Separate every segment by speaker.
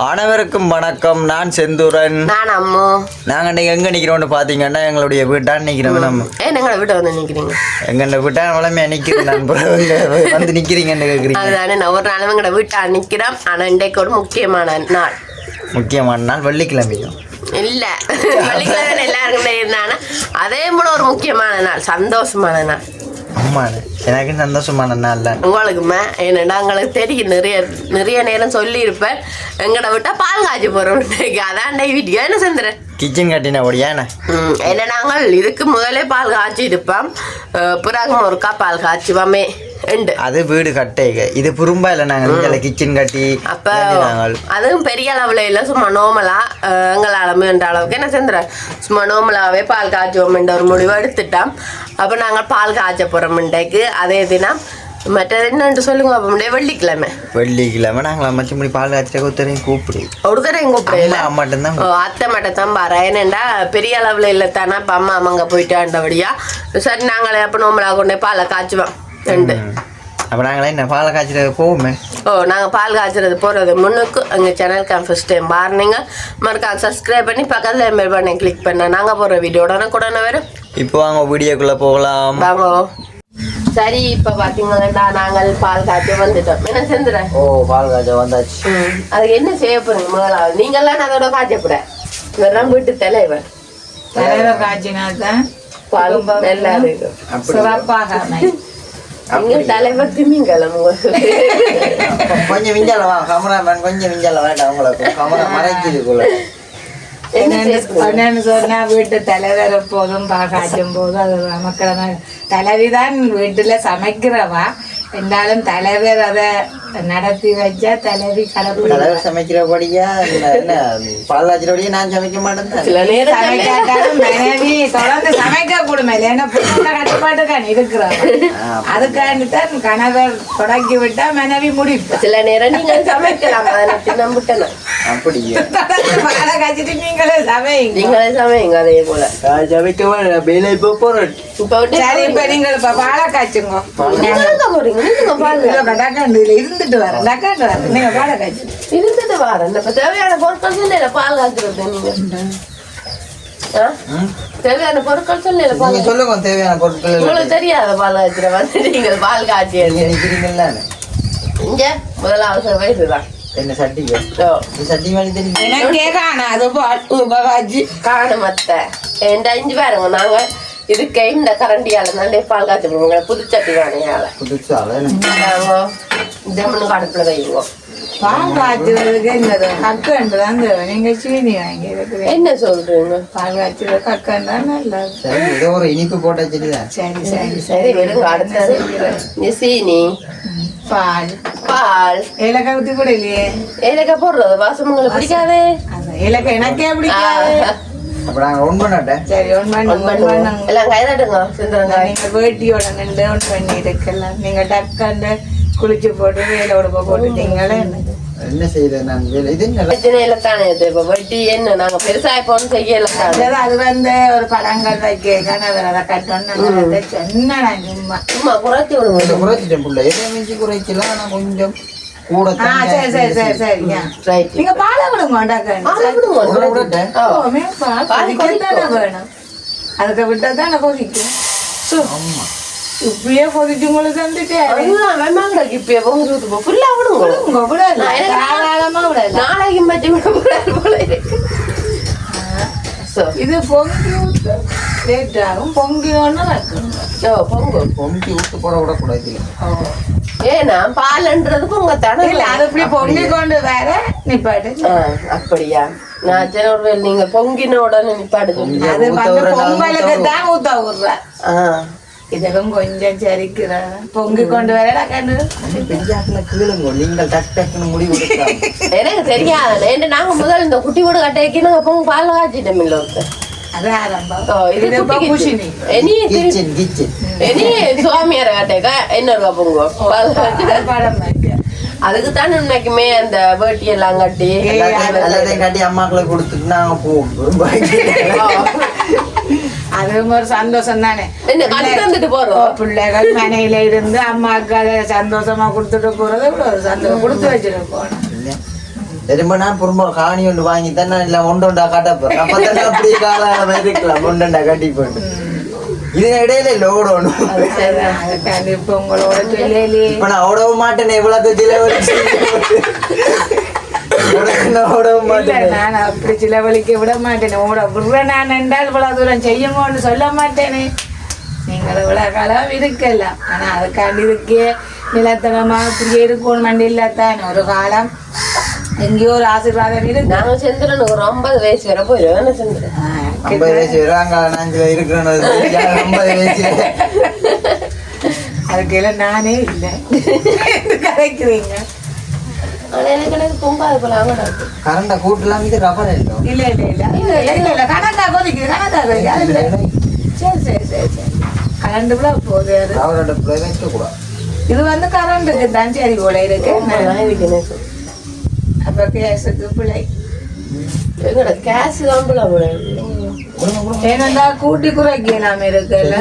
Speaker 1: அனைவருக்கும் வணக்கம். நான் செந்தூரன்.
Speaker 2: நான் அம்மு.
Speaker 1: நாங்கள் இன்னைக்கு எங்கே நிற்கிறோம்னு பார்த்தீங்கன்னா எங்களுடைய வீட்டான் நிற்கிறோம். நம்ம
Speaker 2: எங்களை வீட்டை வந்து நிற்கிறீங்க?
Speaker 1: எங்கள் வீட்டான் வளமையா நிற்கிறேன். நான் வந்து நிற்கிறீங்கன்னு கேட்குறீங்க.
Speaker 2: அதுதானே நான் ஒரு நாளும் எங்களை வீட்டை நிற்கிறோம். ஆனால் இன்றைக்கு ஒரு முக்கியமான நாள்.
Speaker 1: முக்கியமான நாள் வெள்ளிக்கிழமையும்
Speaker 2: இல்லை, வெள்ளிக்கிழமை எல்லாருக்குமே இருந்தானா அதே போல ஒரு முக்கியமான நாள், சந்தோஷமான நாள்.
Speaker 1: அம்மாண்ணே எனக்கு சந்தோஷமான நாள் தான்
Speaker 2: உங்களுக்குமே. ஏன்னா எங்களுக்கு தெரியும், நிறைய நேரம் சொல்லியிருப்பேன் எங்களை விட்டா பால் காய்ச்சி போகிறோம். அதான் வீடியோ என்ன செந்துறேன்
Speaker 1: கிச்சன் கட்டின ஓடியாண்ணே.
Speaker 2: ஏன்னா நாங்கள் இதுக்கு முதலே பால் காய்ச்சி இருப்போம், பிறகு ஒருக்கா பால் காய்ச்சுவோமே உண்டு.
Speaker 1: அது வீடு கட்டேங்க, இது புறம்பா இல்லை. நாங்கள் கிச்சன் கட்டி
Speaker 2: அப்போ அதுவும் பெரிய அளவில் இல்லை, சும்மா நோமலா எங்களால் என்ற அளவுக்கு என்ன செந்துற சும்மா நோமலாவே பால் காய்ச்சுவோம் ஒரு முடிவு எடுத்துட்டோம். அப்போ நாங்கள் பால் காய்ச்ச போகிறோம் இன்றைக்கு. அதே தினம் மற்றது என்னன்ட்டு சொல்லுங்க. அப்போ வெள்ளிக்கிழமை நாங்கள் மச்சமுடி பால் காய்ச்ச ஒருத்தரையும் கூப்பிடு, ஒருத்தரையும் கூப்பிடு. மட்டும்தான் அத்தை மட்டும் தான் பாரு. ஏனெண்டா பெரிய அளவில் இல்லை தானே. அப்போ அம்மா அங்கே போயிட்டாண்டபடியா சரி நாங்களே அப்போ நோமலா கொண்டே பாலை காய்ச்சுவோம் ரெண்டு.
Speaker 1: அப்போ நாங்களே என்ன பால் காய்ச்சறது போவோமே.
Speaker 2: நாங்கள் பால் காய்ச்சறது போகிறது முன்னுக்கு எங்கள் சேனலுக்கு ஃபர்ஸ்ட் டைம் பாருங்க, மறக்காம சப்ஸ்கிரைப் பண்ணி பக்கத்தில் பெல் பட்டனை கிளிக் பண்ண நாங்கள் போடுற வீடியோ உடனே வரும். இப்போ வாங்க வீடியோக்குள்ளே போகலாம் வாங்க. சரி, இப்போ பார்த்தீங்கன்னா நாங்கள் பால் காய்ச்ச வந்துட்டோம். என்ன செஞ்சுறேன்?
Speaker 1: பால் காய்ச்ச வந்தாச்சு.
Speaker 2: அதுக்கு என்ன செய்ய போறீங்க? முதலாவது நீங்கள்லாம் அதோட காய்ச்சப்பட இதெல்லாம் வீட்டு தலைவர்
Speaker 3: காய்ச்சினாதான்
Speaker 2: பால் நல்லா இருக்கும், சிறப்பாக. தலைவர் திமிங்கலம்
Speaker 1: கொஞ்சம் விஞ்சாலவா கமராமேன், கொஞ்சம் விஞ்சால வேண்டாம் உங்களுக்கு. கமரா மறைக்குதுக்குள்ள
Speaker 3: என்னன்னு சொன்னா வீட்டு தலைவர் போதும் காய்ச்சும் போதும் அது மக்கள் தலைவிதான் வீட்டுல சமைக்கிறவா என்றாலும் தலைவர் அதை நடத்தி வச்சா தலைவி
Speaker 1: தலைவர் சமைக்கிறபடியா என்ன பால் காய்ச்சறபடியா நான் சமைக்க மாட்டேன்.
Speaker 2: சில நேரம்
Speaker 3: சமைக்காட்டாலும் மனைவி தொடர்ந்து சமைக்க கூடும். ஏன்னா கட்டுப்பாட்டுக்கான இருக்கிறாங்க, அதுக்காண்டித்தான் கணவர் தொடக்கி விட்டா மனைவி முடிப்பு.
Speaker 2: சில நேரம் நீங்க சமைக்கலாம்,
Speaker 1: அப்படியே
Speaker 3: பாலை காய்ச்சிட்டு நீங்களே
Speaker 2: சமைங்க. அதே போல
Speaker 1: சமைக்க வேலை இப்போ போறேன்.
Speaker 3: சரி, இப்ப நீங்கள் இப்ப பாலை காய்ச்சுங்க. இருந்துட்டு வரேன் நீங்க பாலை காய்ச்சி
Speaker 2: இருந்துட்டு வரேன். இப்ப தேவையான பொருட்கள் சொன்ன பால் காய்ச்சறது. நீங்க தேவையான பொருட்கள் சொன்ன
Speaker 1: சொல்லுங்க. தேவையான பொருட்கள்
Speaker 2: உங்களுக்கு தெரியாத பால் காய்ச்சற வந்து நீங்கள் பால் காய்ச்சி
Speaker 1: நினைக்கிறீங்களா?
Speaker 2: இங்க முதலாவது வயசுதான்
Speaker 1: என்ன சட்டிக்கு சட்டி மாதிரி தெரியும்
Speaker 3: எனக்கே காணாது பால்
Speaker 2: காணும் அத்தை. என் அஞ்சு பாருங்க, நாங்க இதுக்கு இந்த கரண்டியால நல்ல பால் காய்ச்சி போடுவோங்க. புதுச்சட்டி வேணையால ஜம்முன்னு அடுப்புல வைங்க.
Speaker 3: பால் காய்ச்சறதுக்கு என்னது கக்கண்டுதான் நீங்க சீனி வாங்கி
Speaker 2: என்ன சொல்றீங்க?
Speaker 3: பால் காய்ச்சறது கக்கண்டா நல்லா
Speaker 1: ஏதோ ஒரு இனிப்பு போட்டா சரிதான்.
Speaker 3: சரி சரி
Speaker 2: சரி விடுங்க. அடுத்தது சீனி,
Speaker 3: பால்
Speaker 2: பால்,
Speaker 3: ஏலக்காய் ஊத்தி கூட இல்லையே.
Speaker 2: ஏலக்காய் போடுறது வாசம் உங்களுக்கு பிடிக்காதே.
Speaker 3: ஏலக்காய் எனக்கே பிடிக்காது.
Speaker 1: அப்ப நாங்க ஒன் பண்ணட்டேன்.
Speaker 3: சரி, ஒன் பண்ண
Speaker 2: எல்லாம் கைதாட்டுங்க.
Speaker 3: நீங்க வேட்டியோட நின்று ஒன் பண்ணி இருக்கலாம். நீங்க டக்காண்டு குளிச்சு போட்டு வேலோட போட்டுட்டீங்களே.
Speaker 1: என்ன செய்யறது? நான் இது
Speaker 2: தானே இப்ப வட்டி என்ன நாங்க பெருசா இப்போ செய்யல.
Speaker 3: அது வந்து ஒரு படங்கள் வைக்க அதை கட்டணும் சொன்னா சும்மா
Speaker 2: சும்மா குறைச்சி விடுங்க.
Speaker 1: குறைச்சிட்டேன் புள்ள, எதை மிஞ்சி குறைக்கலாம். ஆனா கொஞ்சம் கூட.
Speaker 3: சரி சரி சரி சரி. நீங்க பாலை விடுங்க வேணும். அதுக்கு விட்டா தானே கொதிக்கும். இப்பயே கொதிச்சு உங்களுக்கு வந்துட்டு
Speaker 2: இப்பயே ஃபுல்லா விடுங்க.
Speaker 3: தாராளமா விடல.
Speaker 2: நாளைக்கு பற்றி போல இருக்கு.
Speaker 3: இது பொங்கி விட்டு லேட் ஆகும். பொங்கினோன்னு
Speaker 1: பொங்கி விட்டு போட விடக்கூடாது.
Speaker 2: ஏன்னா பால்ன்றது பொங்கத்தானே.
Speaker 3: அது இப்படி பொங்கி கொண்டு வேற நிப்பாட்டு.
Speaker 2: அப்படியா? நான் சரி, நீங்க பொங்கின உடனே நிப்பாடு சொல்லி
Speaker 3: அது பொங்கலுக்கு தான் ஊத்த விடுறேன். இதுக்கும் கொஞ்சம் சரிக்கிற பொங்கி கொண்டு வரடா கண்டு
Speaker 1: கீழுங்க. நீங்கள் டக் டக்குன்னு முடிவு
Speaker 2: எனக்கு தெரியாது. நாங்க முதல்ல இந்த குட்டி வீடு கட்டைக்கு நாங்க பொங்க பால் காய்ச்சிட்டோம். இல்ல
Speaker 3: அது ஆரம்பம்.
Speaker 2: சுவாமியார கட்டைக்கா என்ன பொங்குவோம் பால் காய்ச்சி. அதுக்கு தானே இன்னைக்குமே அந்த வேட்டி எல்லாம் கட்டி
Speaker 1: கட்டி அம்மாக்களை கொடுத்துட்டு நாங்க போவோம்.
Speaker 3: அதுவும் ஒரு சந்தோஷம் தானே.
Speaker 2: பிள்ளைகள்
Speaker 3: மனையில இருந்து அம்மாவுக்கு அதை சந்தோஷமா கொடுத்துட்டு போறது ஒரு சந்தோஷம் கொடுத்து வச்சுட்டு போனோம்.
Speaker 1: திரும்ப நான் பொறுமை காணி ஒன்று வாங்கி தான் நான் இல்லை ஒண்டா காட்டப்போறேன். அப்போ தான் அப்படி காலம் இருக்கலாம் ஒண்டா கட்டி போட்டு இது இடையில இல்லை ஓடணும்.
Speaker 3: இப்ப உங்களோட சொல்லி
Speaker 1: இப்ப நான் ஓடவும் மாட்டேன். எவ்வளவு ஓடவும் மாட்டேன்.
Speaker 3: நான் அப்படி சிலவழிக்க விட மாட்டேன். ஓட விடுற நான் என்றால் இவ்வளவு தூரம் செய்யுங்கன்னு சொல்ல மாட்டேனே. நீங்கள் இவ்வளவு காலம் இருக்கலாம். ஆனா அதுக்காண்டி இருக்கே நிலத்தனமா இப்படியே இருக்கணும் மண்டி இல்லாதான் ஒரு காலம் எங்கேயோ ஒரு ஆசீர்வாதம் இருக்கு.
Speaker 2: நாங்க சந்திரன் ஒரு 50 வயசு வரை போயிடுவேன். சந்திரன்
Speaker 1: 50 வயசு வரும் அங்கே இருக்கிறேன். 50 வயசு
Speaker 3: அதுக்கெல்லாம் நானே இல்லை கரைக்கிறீங்க.
Speaker 2: ஆனா எனக்கு பொங்காது போல அவங்க
Speaker 1: கரண்டா கூட்டலாம் இது ரப்பர் இல்லை.
Speaker 3: இல்ல இல்ல இல்ல இல்ல இல்ல கணக்கா கொதிக்குது கணக்கா கொதிக்குது. சரி சரி சரி சரி கரண்ட் கூட போகுது. அது
Speaker 1: அவரோட வைக்க கூடாது.
Speaker 3: இது வந்து கரண்ட்டுக்கு தான் சரி போல இருக்கு. அப்ப கேஸுக்கு பிள்ளை
Speaker 2: எங்கட கேஸ் தான் போல போல
Speaker 3: ஏனண்டா கூட்டி குறைக்கலாம் இருக்குல்ல.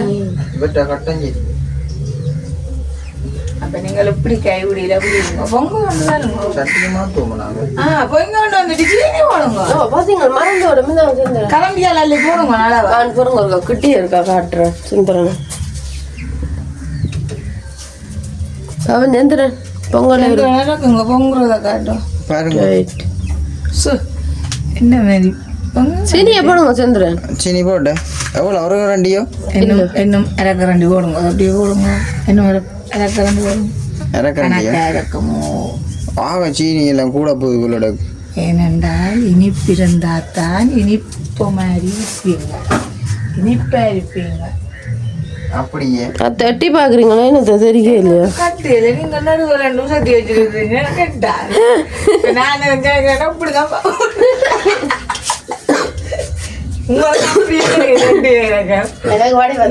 Speaker 1: கட்டஞ்சி
Speaker 3: அப்ப நீங்கள் இப்படி கைவிடியில பொங்க கொண்டு
Speaker 1: சத்தியமா தூங்கினாங்க.
Speaker 3: பொங்க கொண்டு வந்துட்டு சீனி போடுங்க.
Speaker 2: பாத்தீங்க மறந்தோட சந்திரன்
Speaker 3: கரண்டியால் அள்ளி போடுங்க. நல்லா
Speaker 2: பொருங்க இருக்கா கிட்டே இருக்கா காட்டுறேன் சந்திரன். அவன் சந்திரன் பொங்கல்
Speaker 3: இருக்குங்க பொங்குறத காட்டும்
Speaker 1: பாருங்க.
Speaker 3: என்ன மாதிரி
Speaker 2: சீனியை போடுங்க சந்திரன்.
Speaker 1: சீனி போட்டு எவ்வளோ ஒரு ரெண்டியோ
Speaker 3: இன்னும் இறக்கரண்டி போடுங்க. அப்படியே போடுங்க. இன்னும் இறக்கரண்டி போடுங்க. இறக்கமோ
Speaker 1: ஆக சீனி எல்லாம் கூட போகுது உள்ளோட.
Speaker 3: ஏனென்றால் இனிப்பிருந்தாத்தான் இனிப்பு மாதிரி இருப்பீங்க. இனிப்பா இருப்பீங்க.
Speaker 1: அப்படியே
Speaker 2: தட்டி பாக்குறீங்களா? எனக்கு தெரியல இல்லையா?
Speaker 3: கட்டியில நீங்க நடுவு 2 சட்டி வச்சிருக்கீங்க. கேட்டா நான் கேட்கிறேன் அப்படிதான்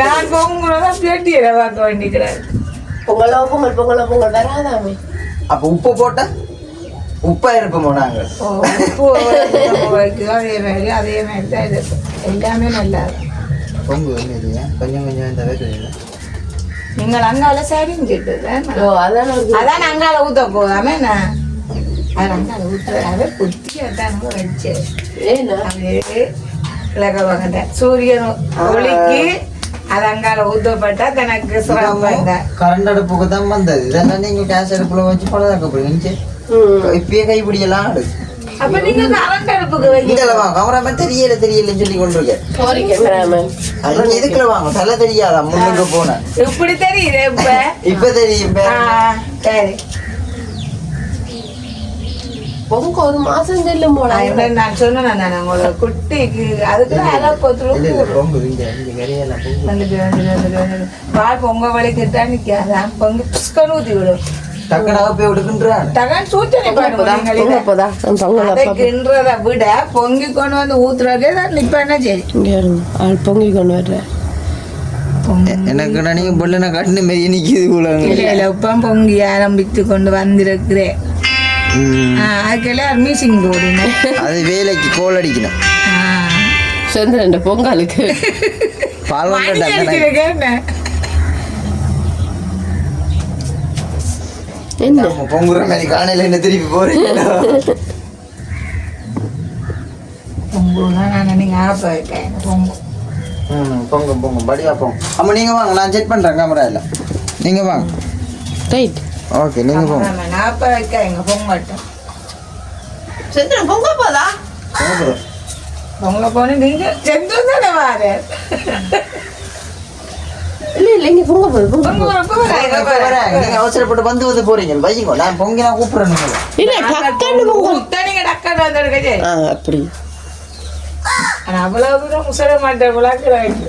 Speaker 3: நான் பொங்கலாம் பேட்டியில பார்க்க வேண்டிக்கிறேன்.
Speaker 2: பொங்கலோ பொங்கல் பொங்கலோ பொங்கல் வராதாமே.
Speaker 1: அப்போ உப்பு போட்டா உப்பா இருப்போமோ நாங்கள்.
Speaker 3: உப்பு அதே மாதிரி தான் இது எல்லாமே நல்லா இருக்கும்.
Speaker 1: பொங்கு இல்லையா கொஞ்சம் கொஞ்சம் இந்த வேறு
Speaker 3: நீங்கள் அங்கால சரிஞ்சிட்டு
Speaker 2: அதான்
Speaker 3: அங்கால ஊத்த போதாமே. நான் அது அங்கால ஊத்துறாவே புத்தி அதானுங்க வச்சேன். கிழக்க வாங்கிட்டேன் சூரியன் ஒளிக்கு அது அங்கால ஊத்தப்பட்டா தனக்கு
Speaker 1: கரண்ட் அடுப்புக்கு தான் வந்தது. இதெல்லாம் நீங்க கேஸ் அடுப்புல வச்சு பழதாக்க போறீங்க. இப்பயே கைப்பிடியெல்லாம் ஆடு.
Speaker 3: அப்ப நீங்க கரண்ட் அடுப்புக்கு
Speaker 1: கமராமேன் தெரியலன்னு சொல்லி கொண்டிருக்கேன். எதுக்குல வாங்க தலை தெரியாதா முன்னுக்கு போன
Speaker 3: இப்படி தெரியுது
Speaker 1: இப்ப தெரியும்.
Speaker 3: சரி
Speaker 2: பொங்க ஒரு மாசம் செல்லும் போல.
Speaker 3: நான் சொன்னேன் நான் உங்களோட குட்டிக்கு அதுக்கு பால் பொங்க வலிக்கிட்டா நிக்காதான் பொங்கி புஷ்கன்னு ஊத்தி விடும்.
Speaker 1: டக்கனாக போய் விடுக்கின்றான்.
Speaker 3: டகன் சூச்சனை கிண்டுறத விட பொங்கி கொண்டு வந்து ஊத்துறதே தான் நிப்பானா சரி.
Speaker 2: பொங்கி கொண்டு வர்ற
Speaker 1: எனக்கு நீங்க பொண்ணு கட்டின மாரி நிக்குது போல.
Speaker 3: இல்ல இப்ப பொங்கி ஆரம்பித்து கொண்டு வந்திருக்கிறேன். அதுக்கெல்லாம் மிஷின் போடுங்க. அது
Speaker 1: வேலைக்கு கோல் அடிக்கணும்.
Speaker 2: சந்திரன் பொங்கலுக்கு
Speaker 1: பால்
Speaker 2: என்ன
Speaker 1: பொங்குற மாதிரி காலையில என்ன திருப்பி போறீங்க? பொங்கு பொங்கு படியா போங்க. அம்மா நீங்க வாங்க நான் செக் பண்றேன் கேமரா இல்ல. நீங்க வாங்க.
Speaker 2: ரைட்
Speaker 1: ஓகே நீங்க போங்க.
Speaker 3: நான் வைக்க பொங்கட்டும்.
Speaker 2: சந்திரன் பொங்க போதா?
Speaker 3: பொங்க போன நீங்க சென்று தானே வாரு.
Speaker 2: இல்ல இங்க பொங்க போகுது.
Speaker 1: நீங்க அவசரப்பட்டு வந்து போறீங்க வைங்க. நான் பொங்கி நான் கூப்பிடுறேன்.
Speaker 2: இல்ல டக்கன்னு பொங்க
Speaker 3: நீங்க டக்கன்னு வந்துடுங்க.
Speaker 2: அப்படி
Speaker 3: ஆனா அவ்வளவு தூரம் முசட மாட்டேன் விளாக்குறாங்க.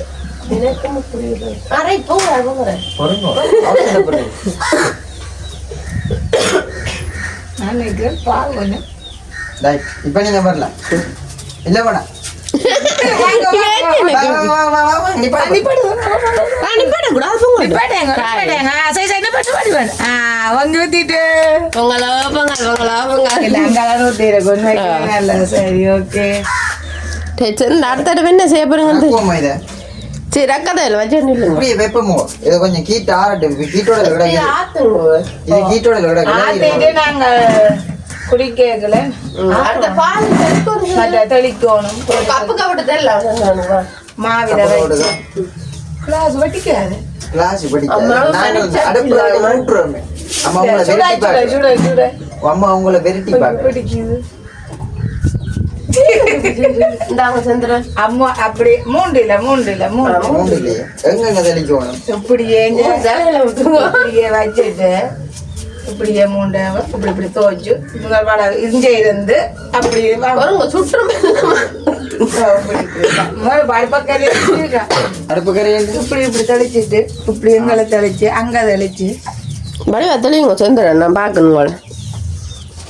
Speaker 2: எனக்கு புரியுது. ரைட் போங்க போங்க
Speaker 1: அவசரப்பட்டு
Speaker 3: நான் நினைக்கிறேன் பால் ஒன்று.
Speaker 1: இப்ப நீங்க வரலாம் இல்ல வேணா
Speaker 2: அடுத்த என்ன செய்ய போறீங்க? சரி ரக்கதையில் வச்சு
Speaker 1: வெப்பமோ இதை கொஞ்சம் கீட்டு ஆறட்டும். கீட்டோட இது கீட்டோட
Speaker 3: குடிக்கல
Speaker 2: அடுத்த பால்
Speaker 3: மற்ற தெளிக்கணும்
Speaker 2: கப்பு கப்பட்டு தெரியல
Speaker 3: மாவில வச்சு கிளாஸ் வட்டிக்காது
Speaker 1: கிளாஸ் படிக்காது நான் வந்து அடுப்புல ஊட்டுறேன் அம்மா உங்களை வெரைட்டி பாக்க
Speaker 3: சுட சுட
Speaker 1: அம்மா உங்களை வெரைட்டி பாக்க
Speaker 3: பிடிக்குது
Speaker 2: இந்தாங்க சந்திரன்
Speaker 3: அம்மா அப்படி மூண்டு
Speaker 1: மூணு இல்லையே எங்க தெளிக்கணும்
Speaker 3: இப்படியே
Speaker 2: தலையில விட்டுருங்க
Speaker 3: இப்படியே வச்சுட்டு இப்படியே மூண்டை இப்படி துவச்சு முதல் வடை இஞ்சி இருந்து அப்படியே
Speaker 2: வருங்க சுற்றும்
Speaker 1: அடுப்பு கரையை
Speaker 3: இப்படி தெளிச்சிட்டு இப்படி எங்களை தெளிச்சு அங்க தெளிச்சு
Speaker 2: வடிவா தெளிவுங்க சந்திரன் நான் பார்க்கணுங்க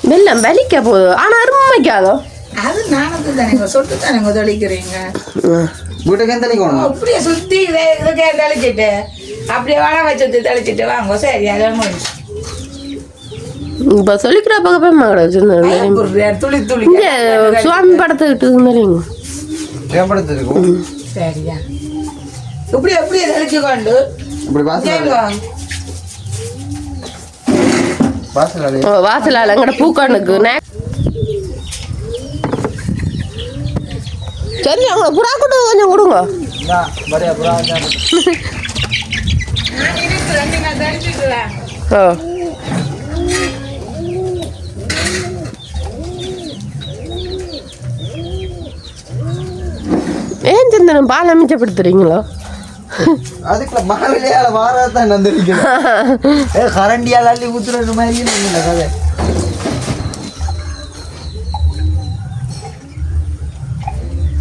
Speaker 2: வெள்ளம் வலிக்க போகுது ஆனா அருமைக்காதோ
Speaker 3: அது நானும் தானேங்க சொட்டு தானேங்க தெளிக்கிறீங்க
Speaker 1: வீட்டுக்கு தெளிக்கணும்
Speaker 3: அப்படியே சுத்தி இதுக்கே தெளிச்சிட்டு அப்படியே வடை வச்சு தெளிச்சிட்டு வாங்க சரி அதை முடிச்சு
Speaker 2: இப்ப சொல்லிக்கிற பக்கம் சந்திரன்
Speaker 3: துளி துளி
Speaker 2: இங்க சுவாமி படத்துக்கிட்டு தெரியுங்க
Speaker 1: தேவைப்படுத்திருக்கும்
Speaker 3: சரியா இப்படி அப்படியே தெளிச்சு கொண்டு
Speaker 1: இப்படி வாசல்
Speaker 2: வாசலால எங்கட பூக்கானுக்கு சரி அவங்கள புறா கூட்டு கொஞ்சம் கொடுங்க ஓ ஏன் சந்திரன் பால் அமைச்சப்படுத்துறீங்களோ
Speaker 1: அதுக்குள்ள மாவிலையால மாறாதான் வந்திருக்கேன் கரண்டியால் அள்ளி ஊத்துற மாதிரி இல்லை கதை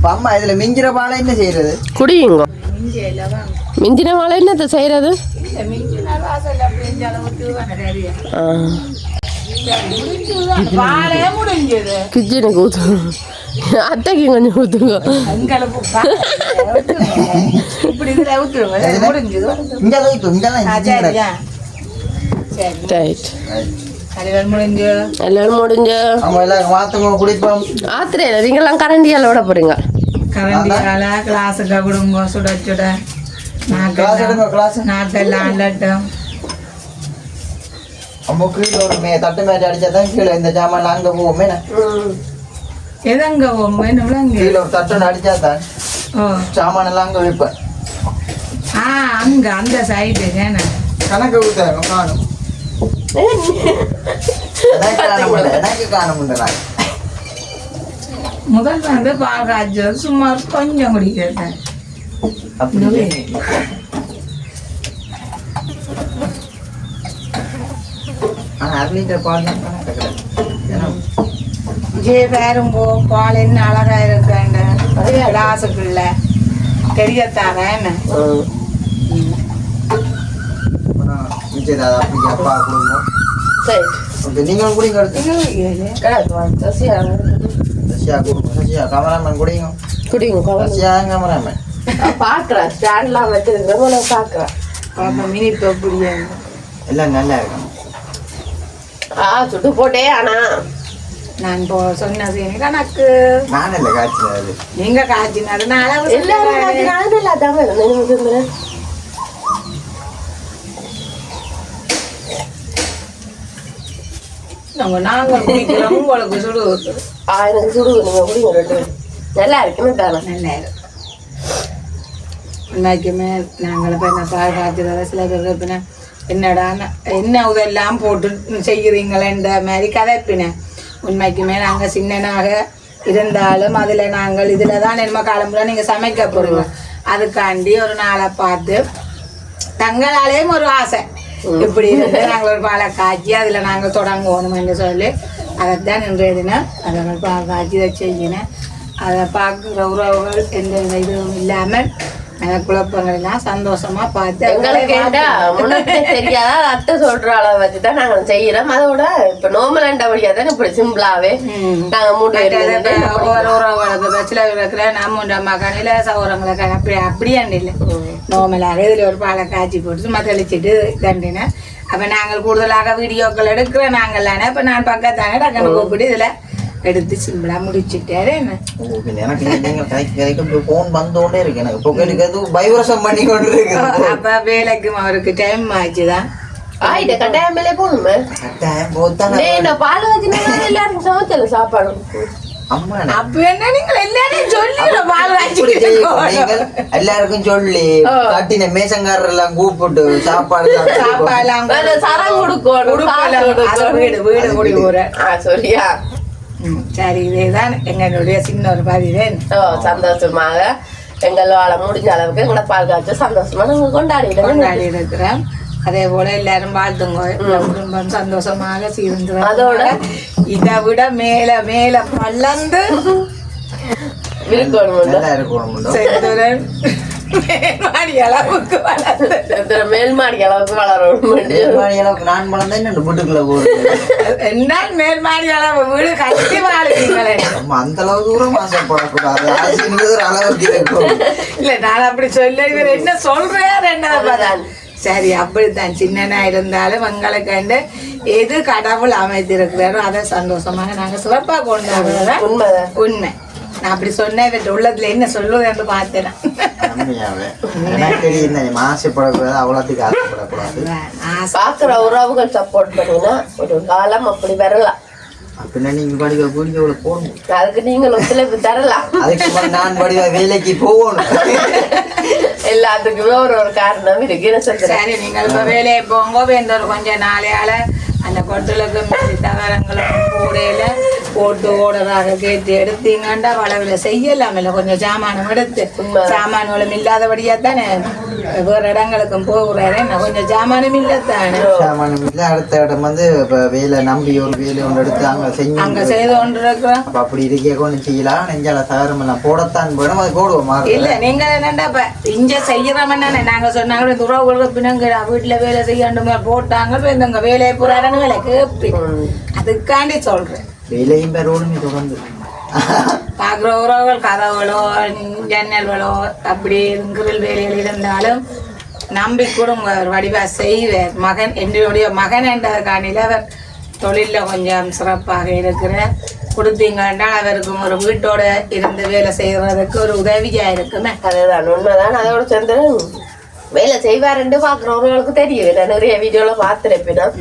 Speaker 1: அம்மா இதுல மிஞ்சிற பாலை என்ன செய்யறது
Speaker 2: குடியுங்க மிஞ்சின மாலை என்னத்தை செய்யறது கிச்சனுக்கு ஊற்றுங்க அத்தைக்கு கொஞ்சம் ஊற்றுங்க ரைட் எல்லாரும் முடிஞ்சு ஆத்திரையில நீங்கெல்லாம் கரண்டியால விட போறீங்க
Speaker 3: கரண்டியால கிளாஸுக்கு கொடுங்க சுட சுட நாக்கெல்லாம் அல்லட்டும்
Speaker 1: கீழே ஒரு தட்டு மேட்டு அடிச்சாதான் கீழே இந்த ஜாமான் அங்க போவோமே
Speaker 3: எதங்க
Speaker 1: கீழே ஒரு தட்டு அடிச்சாதான் சாமான் எல்லாம் அங்க வைப்பேன்
Speaker 3: அங்க அந்த சைடு
Speaker 1: கணக்கு ஊத்தாங்க காணும் எனக்கு காண முடியல
Speaker 3: முதல் வந்து பால் காய்ச்சல் சுமார் கொஞ்சம் குடிக்கிறேன் பாருங்கோ பால் என்ன அழகா இருக்காண்ட கிளாஸுக்குள்ள தெரியத்தானே என்ன
Speaker 1: நீங்களும் குடிங்க கேமராமேன் குடிங்க கேமராமேன்
Speaker 2: பாக்குறேன் ஸ்டாண்ட்லாம் வச்சிருக்கிறேன் பாக்குறேன்
Speaker 3: மினி தொப்பிடியா
Speaker 1: எல்லாம் நல்லா இருக்கும்
Speaker 2: சுட்டு போட்டே ஆனா
Speaker 3: நான் சொன்னது கணக்கு
Speaker 1: நான் இல்லை காய்ச்சினது
Speaker 3: நீங்க காய்ச்சினதுனால நாங்கள் குடிக்கிறோம் உங்களுக்கு சுடுவது
Speaker 2: எனக்கு சுடுவது நீங்க குடிங்க ரெண்டு நல்லா இருக்குன்னு தானே
Speaker 3: நல்லா இருக்கும் உண்மைக்குமே நாங்கள் இப்போ என்ன பால் காய்ச்சத சில பேர் இருப்பினேன் என்னடா என்ன இதெல்லாம் போட்டு செய்கிறீங்களேன்ற மாதிரி கதைப்பினேன் உண்மைக்குமே நாங்கள் சின்னனாக இருந்தாலும் அதில் நாங்கள் இதில் தான் நம்ம காலம்புற நீங்கள் சமைக்க போடுங்க அதுக்காண்டி ஒரு நாளை பார்த்து தங்களாலேயும் ஒரு ஆசை இப்படி இருந்து நாங்கள் ஒரு பாலை காய்ச்சி அதில் நாங்கள் தொடங்குவோம் என்று சொல்லி அதைத்தான் இன்றைய தினம் அதை பால் காய்ச்சி இதை செய்யினேன் அதை பார்க்குற உறவுகள் எந்த இதுவும் இல்லாமல் குழப்பங்கள் எல்லாம் சந்தோஷமா பார்த்து
Speaker 2: தெரியாத அத்தை சொல்ற அளவு வச்சுதான் நாங்க செய்யறோம் அதோட இப்ப நோமலாண்ட வழியா தான் இப்படி சிம்பிளாவே நாங்க
Speaker 3: ஒவ்வொரு உறவுகளுக்கு சில இருக்கிற நம்ம அம்மா கடையில சௌரங்களை அப்படியாண்டு இல்லை நோமலாக இதுல ஒரு பாலை காய்ச்சி போட்டு சும்மா தெளிச்சிட்டு தண்டினேன் அப்ப நாங்கள் கூடுதலாக வீடியோக்கள் எடுக்கிறோம் நாங்கள்லானே இப்ப நான் பக்கத்தானே டக்குனு கூப்பிட்டு இதுல எடுத்து சிம்பிளா முடிச்சுட்டாரு அப்ப வேலைக்கும் அவருக்கு டைம் ஆச்சுதான்
Speaker 2: ஆயிட்ட கட்டாயமே போகணுமே
Speaker 1: கட்டாயம் போத்தான்
Speaker 2: நான் பால் வச்சுனா எல்லாரும் சமைச்சல சாப்பாடு
Speaker 1: அம்மா
Speaker 3: அப்ப என்ன நீங்கள் எல்லாரையும் சொல்லி பால்
Speaker 1: நீங்கள் எல்லாருக்கும் சொல்லி கட்டின மேசங்காரர் எல்லாம் கூப்பிட்டு சாப்பாடு
Speaker 2: சரம் கொடுக்கணும்
Speaker 3: வீடு வீடு கூடி போறேன்
Speaker 2: சரியா
Speaker 3: சரி இதேதான் எங்களுடைய சின்ன ஒரு பதிவு
Speaker 2: சந்தோஷமாக எங்களால முடிஞ்ச அளவுக்கு எங்களை பால் காய்ச்சி சந்தோஷமா நாங்க கொண்டாடி
Speaker 3: இருக்கிறோம் அதே போல எல்லாரும் வாழ்த்துங்க குடும்பம் சந்தோஷமாக சீர்ந்து
Speaker 2: அதோட
Speaker 3: இதை விட மேல மேல பல்லந்து செந்துரன் மேல்மாடி அளவுக்கு வளர்ந்து
Speaker 2: மேல்மாடி அளவுக்கு வளரும்
Speaker 1: நான் வளர்ந்தேன் வீட்டுக்குள்ள போறேன்
Speaker 3: என்னால் மேல்மாடி அளவு வீடு கட்டி வாழுங்களே
Speaker 1: அந்த அளவு தூரம் ஆசைப்படக்கூடாது அளவுக்கு இருக்கும்
Speaker 3: இல்ல நான் அப்படி சொல்ல இவர் என்ன சொல்றேன் என்ன சரி அப்படித்தான் சின்னனா இருந்தாலும் எங்களுக்கு கண்டு எது கடவுள் அமைத்திருக்கிறாரோ அதை சந்தோஷமாக நாங்க சிறப்பாக கொண்டாடுறோம் உண்மை நான் அப்படி சொன்னேன் இவற்றை உள்ளத்துல என்ன சொல்லுவேன்னு பார்த்தேன்
Speaker 1: ஆசைப்படக்கூடாது அவ்வளோத்துக்கு ஆசைப்படக்கூடாது
Speaker 2: பாக்குற உறவுகள் சப்போர்ட் பண்ணினா ஒரு காலம் அப்படி வரலாம்
Speaker 1: அப்படின்னா நீங்க படிக்க கூடிய போகணும்
Speaker 2: அதுக்கு நீங்கள் ஒத்துழைப்பு தரலாம்
Speaker 1: அதுக்கு நான் படிக்க வேலைக்கு போகணும்
Speaker 2: எல்லாத்துக்குமே ஒரு காரணம் இருக்கு
Speaker 3: சரி நீங்கள் இப்ப வேலையை போங்க வேண்டவர் கொஞ்சம் நாளையால அந்த கொட்டுலுக்கு மீதி தகரங்களும் கூடையில போட்டு ஓடுறதாக கேட்டு எடுத்தீங்கண்டா வளவில் செய்யலாம் இல்லை கொஞ்சம் சாமானம் எடுத்து சாமான்களும் இல்லாதபடியா தானே வேற இடங்களுக்கும் போகிறாரு நான் கொஞ்சம் சாமானம் இல்லத்தானே
Speaker 1: சாமானம் இல்லை அடுத்த இடம் வந்து இப்போ வேலை நம்பி ஒரு வேலை ஒன்று எடுத்து அங்கே
Speaker 3: செய்து கொண்டு இருக்கிறோம்
Speaker 1: அப்போ அப்படி இருக்கே கொண்டு செய்யலாம் நெஞ்சால தகரம் எல்லாம் போடத்தான் போயிடும் அது போடுவோம்
Speaker 3: இல்லை நீங்கள் என்னண்டா இப்போ இங்கே செய்யறோம்னா நாங்கள் சொன்னாங்க இந்த உறவுகளுக்கு பின்னங்க வீட்டில் வேலை செய்யணுமே போட்டாங்க இந்த வேலையை போறாருன்னு வேலை கேட்பேன் அதுக்காண்டி சொல்றேன்
Speaker 1: வேலையும் பெறணும் தொடர்ந்து
Speaker 3: பார்க்குற உறவுகள் கதவுகளோ ஜன்னல்களோ அப்படி கிரில் வேலைகள் இருந்தாலும் நம்பிக்கூட வடிவா செய்வார் மகன் என்னுடைய மகன் என்றதுக்காண்டில் அவர் தொழிலில் கொஞ்சம் சிறப்பாக இருக்கிற கொடுத்தீங்கன்னா அவருக்கு ஒரு வீட்டோட இருந்து வேலை செய்கிறதுக்கு ஒரு உதவியாக இருக்குமே
Speaker 2: அதுதான் உண்மைதான் அதோட சேர்ந்து வேலை செய்வாருன்னு பாக்குறவங்களுக்கு தெரியல நிறைய வீடியோல பாத்துருப்பேன்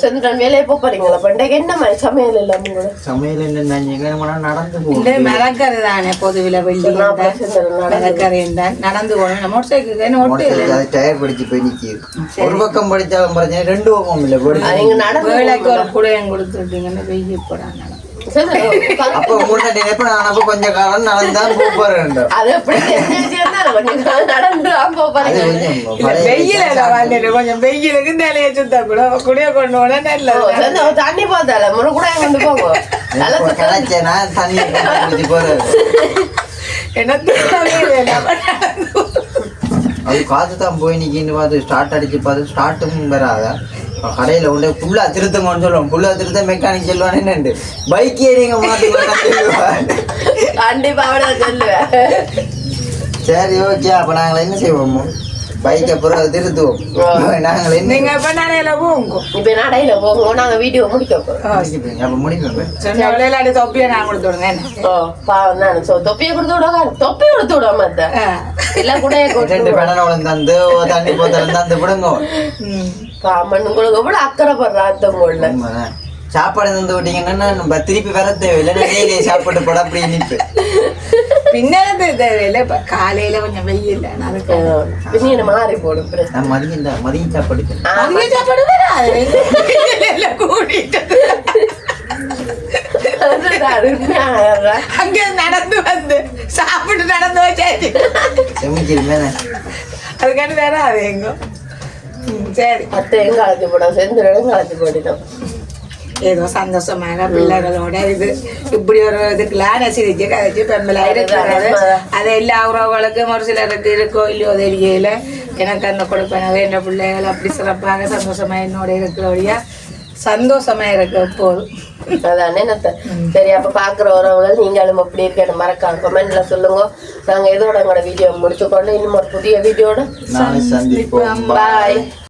Speaker 2: சந்திரன் வேலையை போறீங்களா பண்டைக்கு என்ன மாதிரி சமையல் இல்ல உங்களோட
Speaker 1: சமையல் என்ன நடந்து போகுது
Speaker 3: மிளக்கறி தானே பொதுவில வெள்ளி மிளக்கறி நடந்து போகணும் மோட்டர் சைக்கிள்
Speaker 1: டயர் படிச்சு போய் நிக்கிது ஒரு பக்கம் படிச்சாலும் பிரச்சனை ரெண்டு பக்கம் இல்ல
Speaker 2: நீங்க நடந்து
Speaker 3: வேலைக்கு ஒரு குடையம் கொடுத்துட்டீங்கன்னா வெயில் போடாங்க
Speaker 1: அப்ப முன்னாடி எப்ப நான் கொஞ்சம் காலம் நடந்தான் போறேன்
Speaker 2: அது கொஞ்சம்
Speaker 3: வெயில கொஞ்சம் வெயிலுக்கு நிலைய சுத்த கூட குடிய கொண்டு போனா நல்ல
Speaker 2: தண்ணி பார்த்தால முறை கூட கொண்டு போங்க
Speaker 1: தண்ணி குடிச்சு போறேன்
Speaker 3: என்ன
Speaker 1: அது காத்து தான் போய் நிக்கின்னு பார்த்து ஸ்டார்ட் அடிச்சு பார்த்து ஸ்டார்ட்டும் வராத கடையில உள்ள புல்லா திருத்தங்கன்னு சொல்லுவோம் புல்லா திருத்த மெக்கானிக் சொல்லுவான் என்னண்டு பைக் ஏறிங்க மாட்டு
Speaker 2: கண்டிப்பா சொல்லுவேன்
Speaker 1: சரி ஓகே அப்ப நாங்கள் என்ன செய்வோம் பைக் அப்புறம் திருத்துவோம் நாங்கள்
Speaker 3: நீங்க இப்ப நடையில போங்க
Speaker 2: இப்ப நடையில போங்க நாங்க வீடியோ முடிக்க
Speaker 1: அப்ப
Speaker 3: முடிப்போம் தொப்பியை நான் கொடுத்து விடுங்க
Speaker 2: பாவம் தான் தொப்பியை கொடுத்து விடுவாங்க தொப்பி கொடுத்து விடுவாம எல்லாம் கூட
Speaker 1: ரெண்டு பெணவளம் தந்து தண்ணி போத்தலம் தந்து விடுங்க
Speaker 2: மண்ணு கொடுக்க கூட அக்கறைப்படுற அர்த்தம்
Speaker 1: சாப்பாடு தந்து விட்டீங்கன்னா நம்ம திருப்பி வர தேவையில்லை நிறைய சாப்பிட்டு போட அப்படி இனிப்பு
Speaker 3: பின்னது தேவையில்லை இப்ப காலையில கொஞ்சம் வெயில்
Speaker 2: அதுக்கு மாறி போடும்
Speaker 1: நான் மதியம் சாப்பாடு
Speaker 3: சாப்பாடு கூட்டிட்டு அங்க நடந்து வந்து சாப்பிட்டு நடந்து வச்சாச்சு அதுக்காண்டி வேற அது எங்க சரி
Speaker 2: அத்தையும் கலத்தி போட்டோம் செந்திலும் கலத்தி போட்டுட்டோம்
Speaker 3: ஏதோ சந்தோஷமாக பிள்ளைகளோட இது இப்படி ஒரு இதுக்குலாம் சிரிச்சு கதைச்சு பெண்மளாக இருக்கிறது அது எல்லா உறவுகளுக்கும் ஒரு சிலருக்கு இருக்கோ இல்லையோ தெரியல எனக்கு அந்த கொடுப்பேன் என் பிள்ளைகள் அப்படி சிறப்பாக சந்தோஷமா என்னோட இருக்கிறபடியா சந்தோஷமா இருக்கு எப்போதும்
Speaker 2: அதானே சரி அப்ப பாக்குற உறவுகள் நீங்களும் அப்படி இருக்க மறக்காம கமெண்ட்ல சொல்லுங்க நாங்க இதோட எங்களோட வீடியோ முடிச்சுக்கொண்டு இன்னும் ஒரு புதிய வீடியோட
Speaker 1: சந்திப்போம்.
Speaker 2: பாய்.